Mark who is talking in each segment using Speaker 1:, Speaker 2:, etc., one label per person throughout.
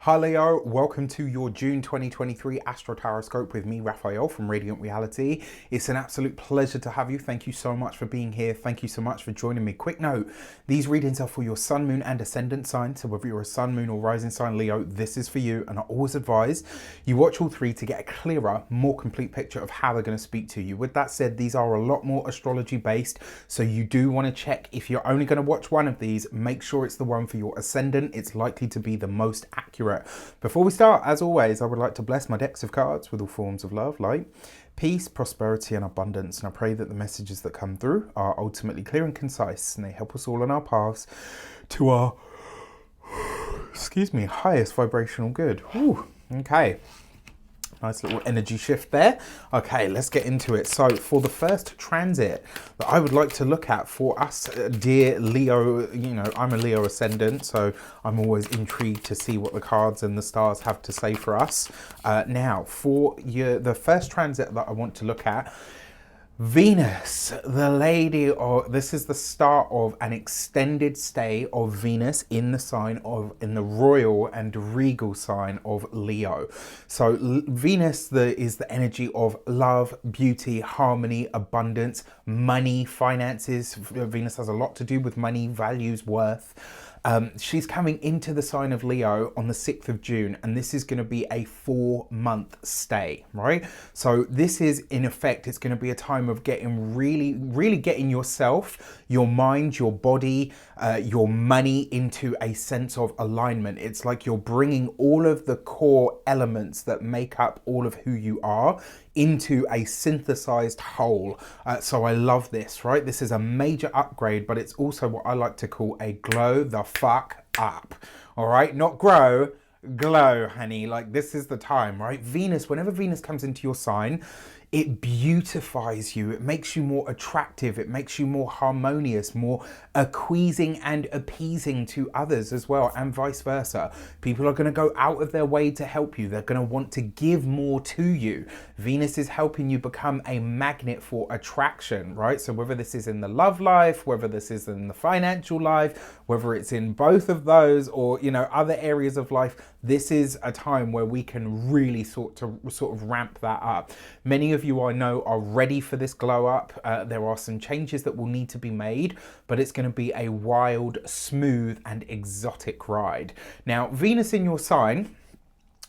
Speaker 1: Hi Leo, welcome to your June 2023 Astro Tarot Scope with me, Raphael from Reydiant Reality. It's an absolute pleasure to have you. Thank you so much for being here. Thank you so much for joining me. Quick note, these readings are for your sun, moon and ascendant sign. So whether you're a sun, moon or rising sign Leo, this is for you. And I always advise you watch all three to get a clearer, more complete picture of how they're going to speak to you. With that said, these are a lot more astrology based. So you do want to check if you're only going to watch one of these, make sure it's the one for your ascendant. It's likely to be the most accurate. Before we start, as always, I would like to bless my decks of cards with all forms of love, light, peace, prosperity and abundance. And I pray that the messages that come through are ultimately clear and concise and they help us all on our paths to our, highest vibrational good. Whew. Okay. Nice little energy shift there. Okay, let's get into it. So for the first transit that I would like to look at for us, dear Leo, you know, I'm a Leo ascendant, so I'm always intrigued to see what the cards and the stars have to say for us. Now, for the first transit that I want to look at, Venus, the lady, or this is the start of an extended stay of Venus in the royal and regal sign of Leo. So Venus is the energy of love, beauty, harmony, abundance, money, finances. Venus has a lot to do with money, values, worth. She's coming into the sign of Leo on the 6th of June, and this is going to be a 4-month stay, right? So this is, in effect, it's going to be a time of getting really getting yourself, your mind, your body, your money into a sense of alignment. It's like you're bringing all of the core elements that make up all of who you are into a synthesized whole. So I love this, right? This is a major upgrade, but it's also what I like to call a glow the fuck up. All right, not grow, glow, honey. Like, this is the time, right? Venus, whenever Venus comes into your sign, it beautifies you. It makes you more attractive. It makes you more harmonious, more acquiescing and appeasing to others as well, and vice versa. People are going to go out of their way to help you. They're going to want to give more to you. Venus is helping you become a magnet for attraction, right? So whether this is in the love life, whether this is in the financial life, whether it's in both of those or, you know, other areas of life, this is a time where we can really sort of ramp that up. Many of you I know are ready for this glow up. There are some changes that will need to be made, but it's going to be a wild, smooth and exotic ride. Now, Venus in your sign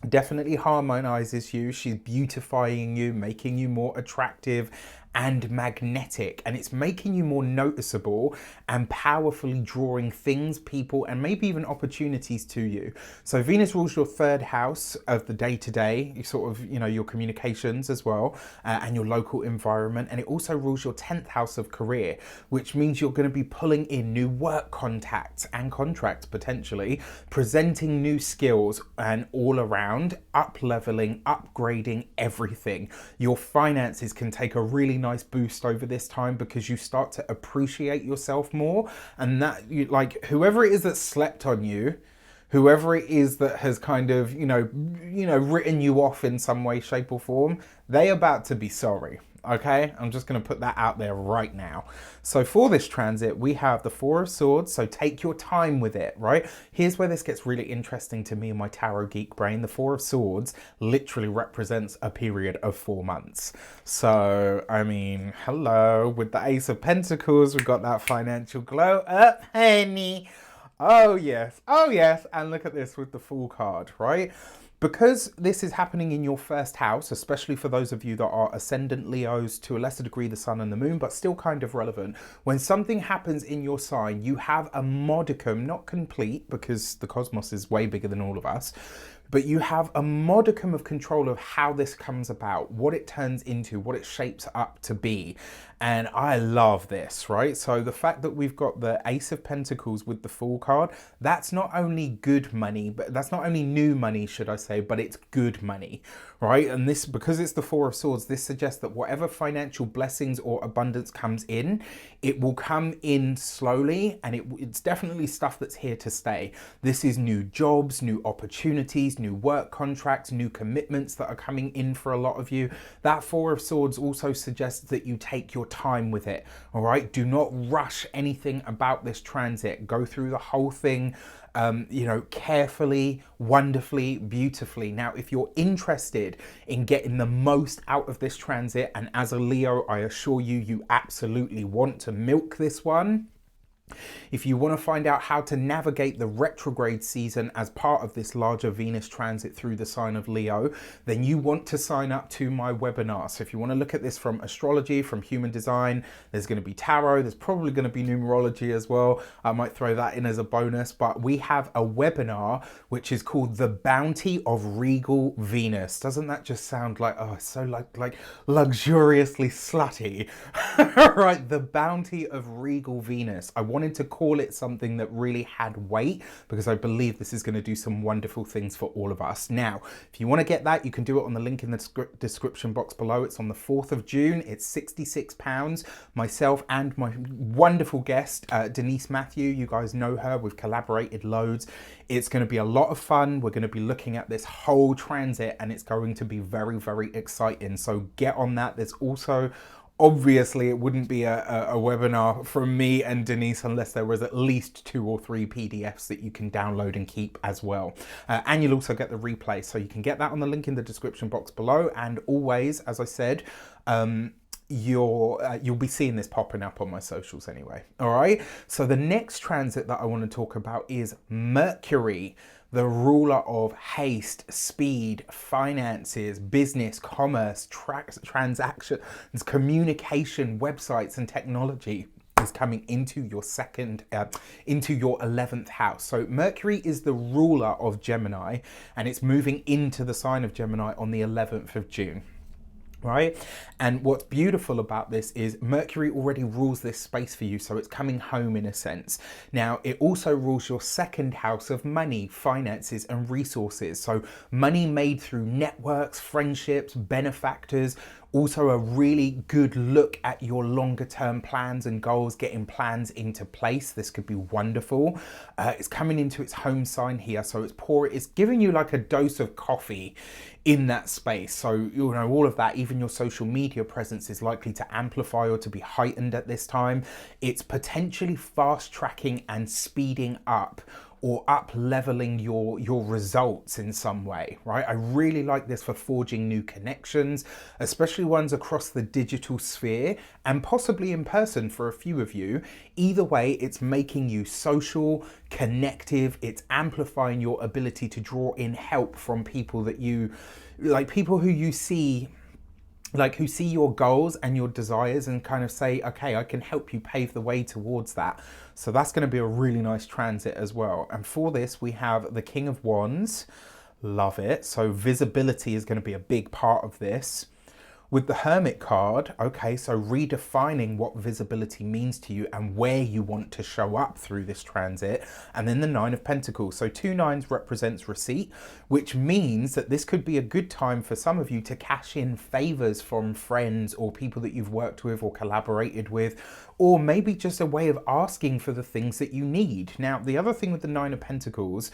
Speaker 1: definitely harmonizes you. She's beautifying you, making you more attractive and magnetic, and it's making you more noticeable and powerfully drawing things, people, and maybe even opportunities to you. So Venus rules your 3rd house of the day-to-day, sort of, you know, your communications as well, and your local environment. And it also rules your 10th house of career, which means you're going to be pulling in new work contacts and contracts, potentially presenting new skills, and all around up-leveling, upgrading everything. Your finances can take a really nice boost over this time because you start to appreciate yourself more, and that you, like, whoever it is that slept on you, whoever it is that has kind of, you know, written you off in some way, shape or form, they about to be sorry. Okay, I'm just going to put that out there right now. So for this transit, we have the 4 of Swords. So take your time with it, right? Here's where this gets really interesting to me in my tarot geek brain. The 4 of Swords literally represents a period of 4 months. So, I mean, hello, with the Ace of Pentacles, we've got that financial glow up, honey. Oh yes, and look at this with the Fool card, right? Because this is happening in your 1st house, especially for those of you that are ascendant Leos, to a lesser degree the sun and the moon, but still kind of relevant. When something happens in your sign, you have a modicum, not complete, because the cosmos is way bigger than all of us, but you have a modicum of control of how this comes about, what it turns into, what it shapes up to be. And I love this, right? So the fact that we've got the Ace of Pentacles with the Fool card, that's not only good money, but that's not only new money, should I say, but it's good money, right? And this, because it's the 4 of Swords, this suggests that whatever financial blessings or abundance comes in, it will come in slowly, and it's definitely stuff that's here to stay. This is new jobs, new opportunities, new work contracts, new commitments that are coming in for a lot of you. That 4 of Swords also suggests that you take your time with it, all right? Do not rush anything about this transit. Go through the whole thing you know, carefully, wonderfully, beautifully. Now, if you're interested in getting the most out of this transit, and as a Leo, I assure you, you absolutely want to milk this one. If you want to find out how to navigate the retrograde season as part of this larger Venus transit through the sign of Leo, then you want to sign up to my webinar. So if you want to look at this from astrology, from human design, there's going to be tarot, there's probably going to be numerology as well. I might throw that in as a bonus, but we have a webinar which is called The Bounty of Regal Venus. Doesn't that just sound like, oh, so like luxuriously slutty? Right, The Bounty of Regal Venus. I wanted to call it something that really had weight because I believe this is going to do some wonderful things for all of us. Now, if you want to get that, you can do it on the link in the description box below. It's on the 4th of June. It's £66. Myself and my wonderful guest, Denise Matthew, you guys know her. We've collaborated loads. It's going to be a lot of fun. We're going to be looking at this whole transit and it's going to be very, very exciting. So get on that. There's also, obviously, it wouldn't be a webinar from me and Denise unless there was at least 2 or 3 PDFs that you can download and keep as well. And you'll also get the replay. So you can get that on the link in the description box below. And always, as I said, you'll be seeing this popping up on my socials anyway. All right. So the next transit that I want to talk about is Mercury, the ruler of haste, speed, finances, business, commerce, transactions, communication, websites, and technology is coming into your into your 11th house. So Mercury is the ruler of Gemini, and it's moving into the sign of Gemini on the 11th of June. Right? And what's beautiful about this is Mercury already rules this space for you, so it's coming home in a sense. Now, it also rules your 2nd house of money, finances, and resources. So money made through networks, friendships, benefactors. Also a really good look at your longer term plans and goals, getting plans into place. This could be wonderful. It's coming into its home sign here. So it's giving you like a dose of coffee in that space. So, you know, all of that, even your social media presence is likely to amplify or to be heightened at this time. It's potentially fast tracking and speeding up or up leveling your results in some way, right? I really like this for forging new connections, especially ones across the digital sphere and possibly in person for a few of you. Either way, it's making you social, connective, it's amplifying your ability to draw in help from people that you, like people who you see, like who see your goals and your desires and kind of say, okay, I can help you pave the way towards that. So that's going to be a really nice transit as well. And for this, we have the King of Wands. Love it. So visibility is going to be a big part of this. With the Hermit card, okay, so redefining what visibility means to you and where you want to show up through this transit. And then the 9 of Pentacles. So 2 9s represents receipt, which means that this could be a good time for some of you to cash in favors from friends or people that you've worked with or collaborated with, or maybe just a way of asking for the things that you need. Now, the other thing with the 9 of Pentacles,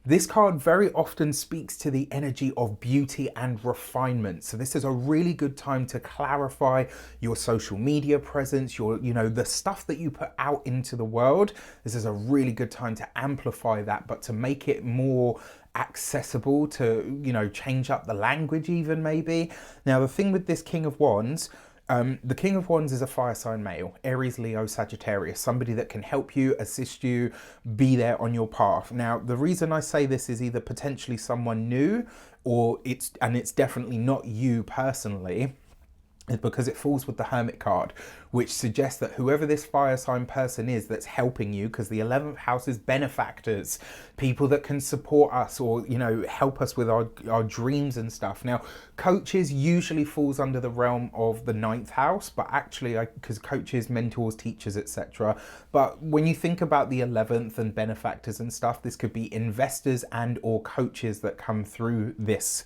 Speaker 1: this card very often speaks to the energy of beauty and refinement. So this is a really good time to clarify your social media presence, your, you know, the stuff that you put out into the world. This is a really good time to amplify that, but to make it more accessible, to, you know, change up the language even maybe. Now, the thing with this King of Wands, the King of Wands is a fire sign male, Aries, Leo, Sagittarius, somebody that can help you, assist you, be there on your path. Now, the reason I say this is either potentially someone new or it's definitely not you personally, is because it falls with the Hermit card, which suggests that whoever this fire sign person is that's helping you, because the 11th house is benefactors, people that can support us or, you know, help us with our dreams and stuff. Now, coaches usually falls under the realm of the 9th house, but actually, because coaches, mentors, teachers, etc. But when you think about the 11th and benefactors and stuff, this could be investors and or coaches that come through this.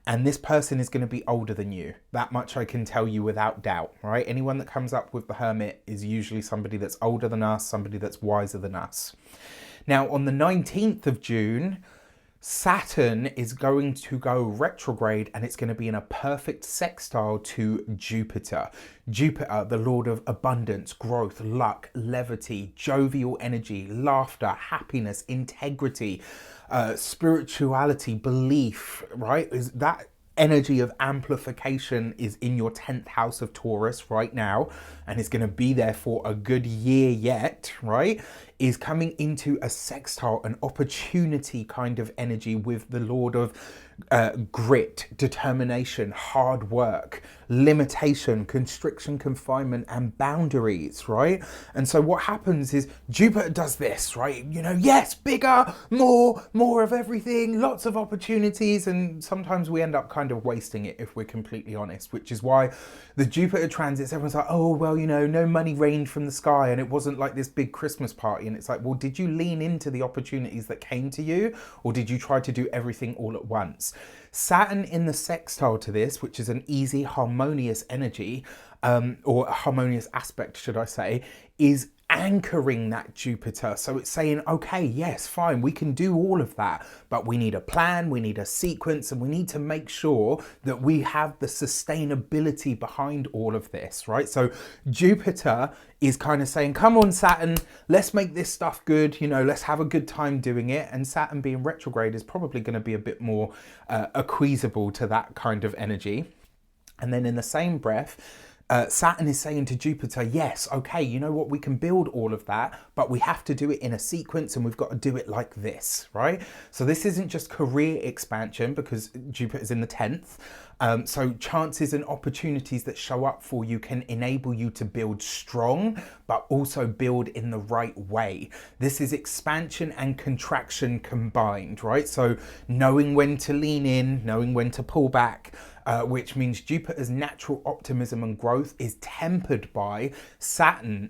Speaker 1: And this person is going to be older than you. That much I can tell you without doubt, right? Anyone that comes up with the Hermit is usually somebody that's older than us, somebody that's wiser than us. Now, on the 19th of June, Saturn is going to go retrograde and it's going to be in a perfect sextile to Jupiter. Jupiter, the lord of abundance, growth, luck, levity, jovial energy, laughter, happiness, integrity, spirituality, belief, right? Is that energy of amplification is in your 10th house of Taurus right now, and it's going to be there for a good year yet, right? Is coming into a sextile, an opportunity kind of energy with the lord of grit, determination, hard work, limitation, constriction, confinement, and boundaries, right? And so what happens is Jupiter does this, right? You know, yes, bigger, more of everything, lots of opportunities, and sometimes we end up kind of wasting it if we're completely honest, which is why the Jupiter transits, everyone's like, oh, well, you know, no money rained from the sky and it wasn't like this big Christmas party. And it's like, well, did you lean into the opportunities that came to you, or did you try to do everything all at once? Saturn in the sextile to this, which is an easy, harmonious energy, or a harmonious aspect, should I say, is anchoring that Jupiter. So it's saying, okay, yes, fine, we can do all of that, but we need a plan, we need a sequence, and we need to make sure that we have the sustainability behind all of this, right? So Jupiter is kind of saying, come on, Saturn, let's make this stuff good, you know, let's have a good time doing it. And Saturn being retrograde is probably going to be a bit more acquiesceable to that kind of energy. And then in the same breath, Saturn is saying to Jupiter, yes, okay, you know what, we can build all of that, but we have to do it in a sequence and we've got to do it like this, right? So this isn't just career expansion because Jupiter's in the 10th. So chances and opportunities that show up for you can enable you to build strong, but also build in the right way. This is expansion and contraction combined, right? So knowing when to lean in, knowing when to pull back, which means Jupiter's natural optimism and growth is tempered by Saturn.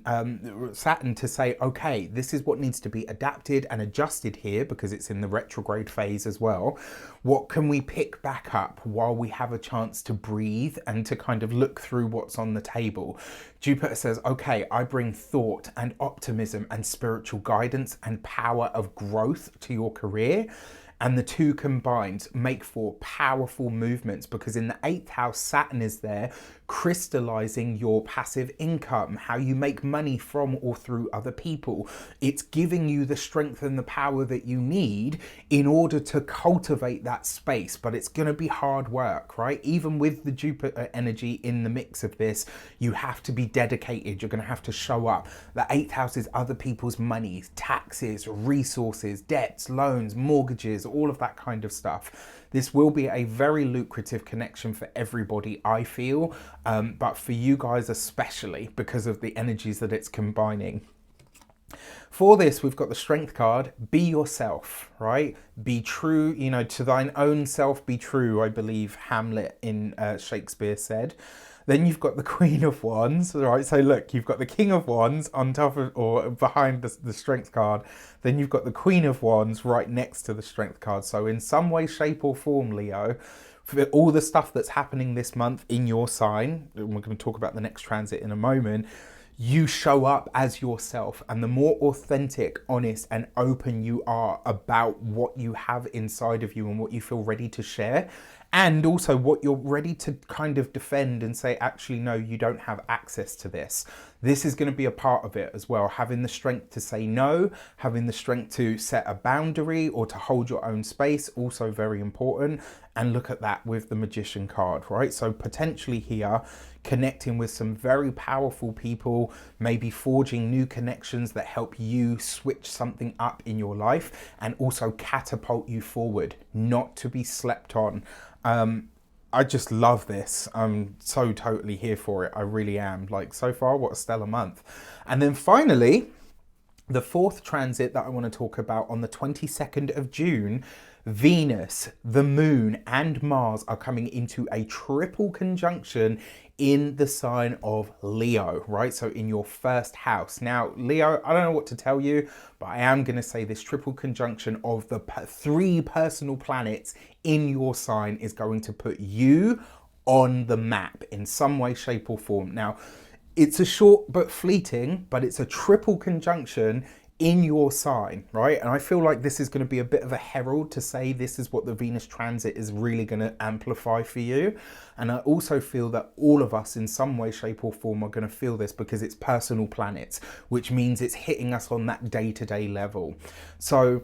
Speaker 1: Saturn to say, okay, this is what needs to be adapted and adjusted here because it's in the retrograde phase as well. What can we pick back up while we have a chance to breathe and to kind of look through what's on the table? Jupiter says, okay, I bring thought and optimism and spiritual guidance and power of growth to your career. And the two combined make for powerful movements because in the 8th house, Saturn is there crystallizing your passive income, how you make money from or through other people. It's giving you the strength and the power that you need in order to cultivate that space, but it's going to be hard work, right? Even with the Jupiter energy in the mix of this, you have to be dedicated. You're going to have to show up. The 8th house is other people's money, taxes, resources, debts, loans, mortgages, all of that kind of stuff. This will be a very lucrative connection for everybody, I feel, but for you guys especially because of the energies that it's combining. For this, we've got the Strength card. Be yourself, right? Be true, you know, to thine own self be true, I believe Hamlet in Shakespeare said. Then you've got the Queen of Wands, right? So look, you've got the King of Wands on top of or behind the Strength card. Then you've got the Queen of Wands right next to the Strength card. So in some way, shape or form, Leo, for all the stuff that's happening this month in your sign, and we're going to talk about the next transit in a moment, you show up as yourself. And the more authentic, honest, and open you are about what you have inside of you and what you feel ready to share, and also what you're ready to kind of defend and say, actually, no, you don't have access to this. This is going to be a part of it as well. Having the strength to say no, having the strength to set a boundary or to hold your own space, also very important. And look at that with the Magician card, right? So potentially here, connecting with some very powerful people, maybe forging new connections that help you switch something up in your life and also catapult you forward, not to be slept on. I just love this. I'm so totally here for it. I really am. Like, so far, what a stellar month. And then finally, the 4th transit that I want to talk about on the 22nd of June, Venus, the Moon, and Mars are coming into a triple conjunction in the sign of Leo, right? So in your 1st house. Now, Leo, I don't know what to tell you, but I am going to say this triple conjunction of the 3 personal planets in your sign is going to put you on the map in some way, shape or form. Now, it's a short but fleeting, but it's a triple conjunction in your sign, right? And I feel like this is going to be a bit of a herald to say this is what the Venus transit is really going to amplify for you. And I also feel that all of us in some way, shape or form are going to feel this because it's personal planets, which means it's hitting us on that day-to-day level. So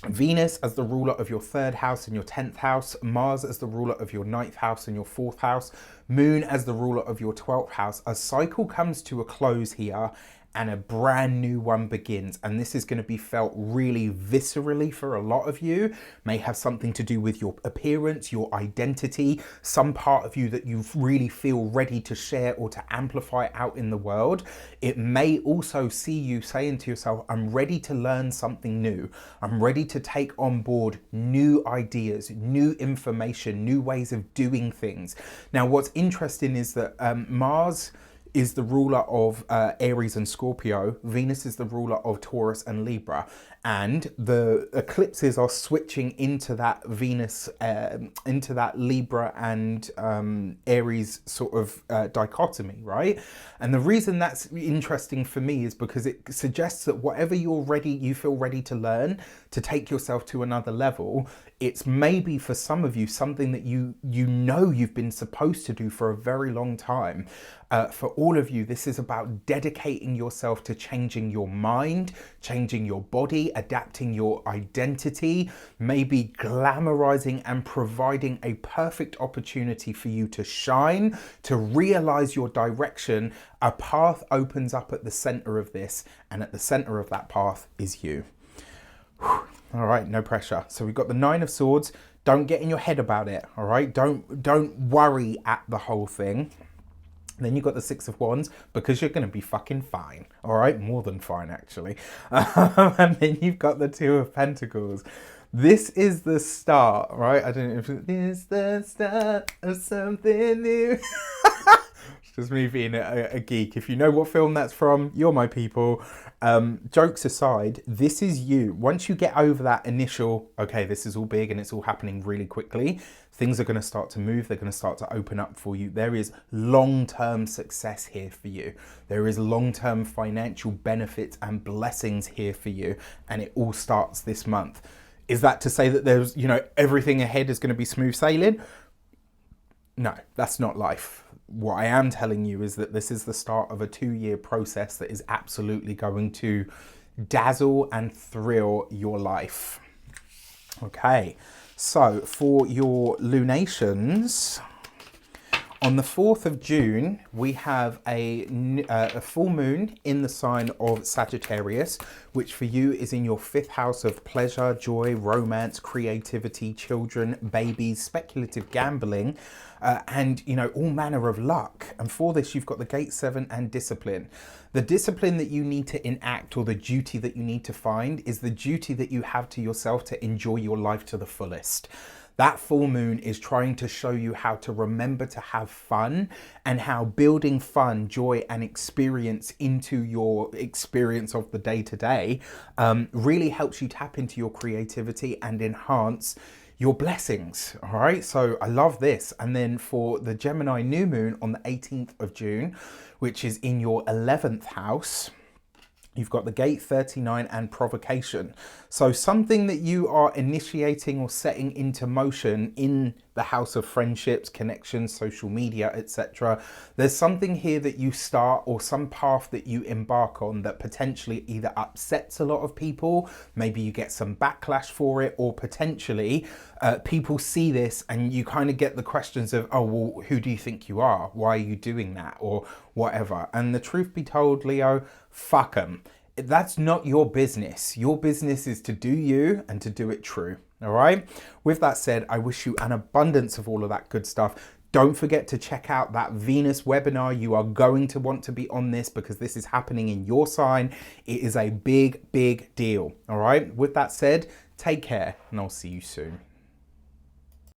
Speaker 1: Venus as the ruler of your 3rd house and your 10th house, Mars as the ruler of your 9th house and your 4th house, Moon as the ruler of your 12th house. A cycle comes to a close here and a brand new one begins. And this is going to be felt really viscerally for a lot of you. May have something to do with your appearance, your identity, some part of you that you really feel ready to share or to amplify out in the world. It may also see you saying to yourself, I'm ready to learn something new. I'm ready to take on board new ideas, new information, new ways of doing things. Now, what's interesting is that Mars is the ruler of Aries and Scorpio. Venus is the ruler of Taurus and Libra. And the eclipses are switching into that Venus, into that Libra and Aries sort of dichotomy, right? And the reason that's interesting for me is because it suggests that whatever you feel ready to learn, to take yourself to another level, it's maybe for some of you something that you know you've been supposed to do for a very long time. For all of you, this is about dedicating yourself to changing your mind, changing your body, adapting your identity, maybe glamorizing and providing a perfect opportunity for you to shine, to realize your direction. A path opens up at the center of this, and at the center of that path is you. All right, no pressure. So we've got the 9 of Swords. Don't get in your head about it, all right? Don't worry at the whole thing. Then you've got the 6 of Wands, because you're going to be fucking fine, all right? More than fine, actually. And then you've got the 2 of Pentacles. This is the start, right? I don't know if it's the start of something new. It's just me being a geek. If you know what film that's from, you're my people. Jokes aside, this is you. Once you get over that initial, okay, this is all big and it's all happening really quickly, things are going to start to move. They're going to start to open up for you. There is long-term success here for you. There is long-term financial benefits and blessings here for you. And it all starts this month. Is that to say that there's, everything ahead is going to be smooth sailing? No, that's not life. What I am telling you is that this is the start of a 2-year process that is absolutely going to dazzle and thrill your life. Okay, so for your lunations, on the 4th of June, we have a full moon in the sign of Sagittarius, which for you is in your 5th house of pleasure, joy, romance, creativity, children, babies, speculative gambling, and, all manner of luck. And for this, you've got the Gate 7 and discipline. The discipline that you need to enact, or the duty that you need to find, is the duty that you have to yourself to enjoy your life to the fullest. That full moon is trying to show you how to remember to have fun, and how building fun, joy and experience into your experience of the day-to-day really helps you tap into your creativity and enhance your blessings. All right, so I love this. And then for the Gemini new moon on the 18th of June, which is in your 11th house, you've got the Gate 39 and provocation. So something that you are initiating or setting into motion in the house of friendships, connections, social media, etc. There's something here that you start, or some path that you embark on, that potentially either upsets a lot of people, maybe you get some backlash for it, or potentially people see this and you kind of get the questions of, oh, well, who do you think you are? Why are you doing that? Or whatever. And the truth be told, Leo, fuck them. That's not your business. Your business is to do you and to do it true. All right. With that said, I wish you an abundance of all of that good stuff. Don't forget to check out that Venus webinar. You are going to want to be on this because this is happening in your sign. It is a big, big deal. All right. With that said, take care and I'll see you soon.